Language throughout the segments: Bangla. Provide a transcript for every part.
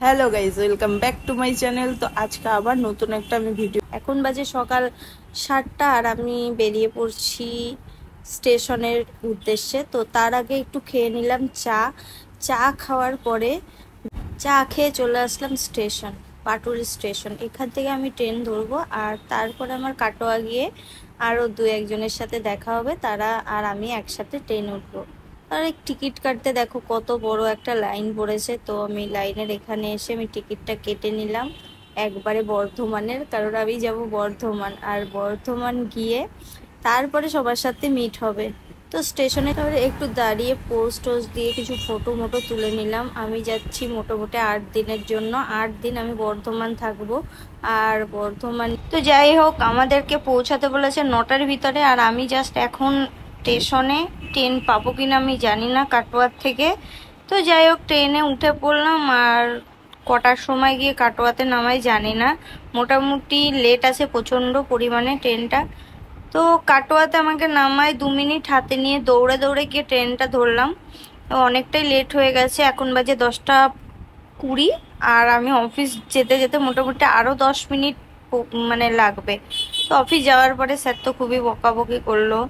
Hello guys, welcome back to my channel. তো আজকে আবার নতুন একটা আমি ভিডিও। এখন বাজে সকাল 7টা আর আমি বেরিয়ে পড়ছি স্টেশনের উদ্দেশ্যে। তো তার আগে একটু খেয়ে নিলাম চা খাওয়ার পরে চা খেয়ে চলে আসলাম স্টেশন, পাটুলি স্টেশন। এখান থেকে আমি ট্রেন ধরবো আর তারপরে আমার কাটোয়া গিয়ে আরও দু একজনের সাথে দেখা হবে, তারা আর আমি একসাথে ট্রেন উঠবো। আর টিকিট কাটতে দেখো কত বড় একটা লাইন পড়েছে। তো আমি লাইনের এখানে এসে আমি টিকিটটা কেটে নিলাম একবারে বর্ধমানের, কারণ আমি যাব বর্ধমান। আর বর্ধমান গিয়ে তারপরে সবার সাথে মিট হবে। তো স্টেশনে তারপরে একটু দাঁড়িয়ে পোস্ট দিয়ে কিছু ফটো মোটো তুলে নিলাম। আমি যাচ্ছি মোটামুটি 8 দিনের জন্য। 8 দিন আমি বর্ধমান থাকবো। আর বর্ধমান তো যাই হোক, আমাদেরকে পৌঁছাতে বলেছে 9টার ভিতরে। আর আমি জাস্ট এখন স্টেশনে ট্রেন পাবো কিনা আমি জানি না কাটোয়ার থেকে। তো যাই হোক, ট্রেনে উঠে পড়লাম। আর কটার সময় গিয়ে কাটোয়াতে নামাই জানি না, মোটামুটি লেট আছে প্রচণ্ড পরিমাণে ট্রেনটা। তো কাটোয়াতে আমাকে নামায় 2 মিনিট হাতে নিয়ে দৌড়ে দৌড়ে গিয়ে ট্রেনটা ধরলাম। অনেকটাই লেট হয়ে গেছে, এখন বাজে 10টা 20। আর আমি অফিস যেতে যেতে মোটামুটি আরও 10 মিনিট মানে লাগবে। তো অফিস যাওয়ার পরে স্যার তো খুবই বকাবকি করলো।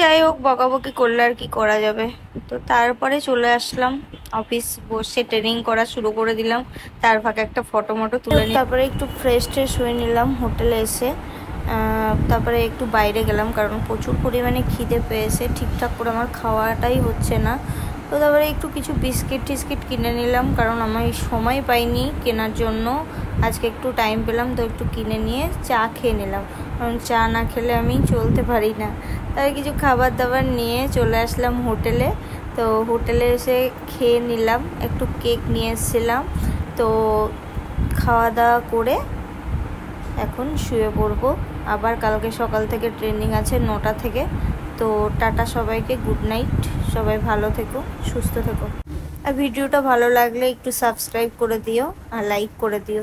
যাই হোক, বকাবকি করলে আর কি করা যাবে। তো তারপরে চলে আসলাম অফিস, বসে ট্রেনিং করা শুরু করে দিলাম। তার ফাঁকে একটা ফটো মটো তুলে নিই। তারপরে একটু ফ্রেশ হয়ে নিলাম হোটেলে এসে। তারপরে একটু বাইরে গেলাম, কারণ প্রচুর পরিমাণে খিদে পেয়েছে, ঠিকঠাক করে আমার খাওয়াটাই হচ্ছে না। তো তারপরে একটু কিছু বিস্কিট কিনে নিলাম, কারণ আমি সময় পাইনি কেনার জন্য। আজকে একটু টাইম পেলাম, তো একটু কিনে নিয়ে চা খেয়ে নিলাম, কারণ চা না খেলে আমি চলতে পারি না। তাই কিছু খাবার দাবার নিয়ে চলে আসলাম হোটেলে। তো হোটেলে এসে খেয়ে নিলাম, একটু কেক নিয়ে এসেছিলাম। তো খাওয়া দাওয়া করে এখন শুয়ে পড়বো। আবার কালকে সকাল থেকে ট্রেনিং আছে 9টা থেকে। তো টাটা সবাইকে, গুড নাইট। সবাই ভালো থেকো, সুস্থ থেকো। আর ভিডিওটা ভালো লাগলে একটু সাবস্ক্রাইব করে দিও আর লাইক করে দিও।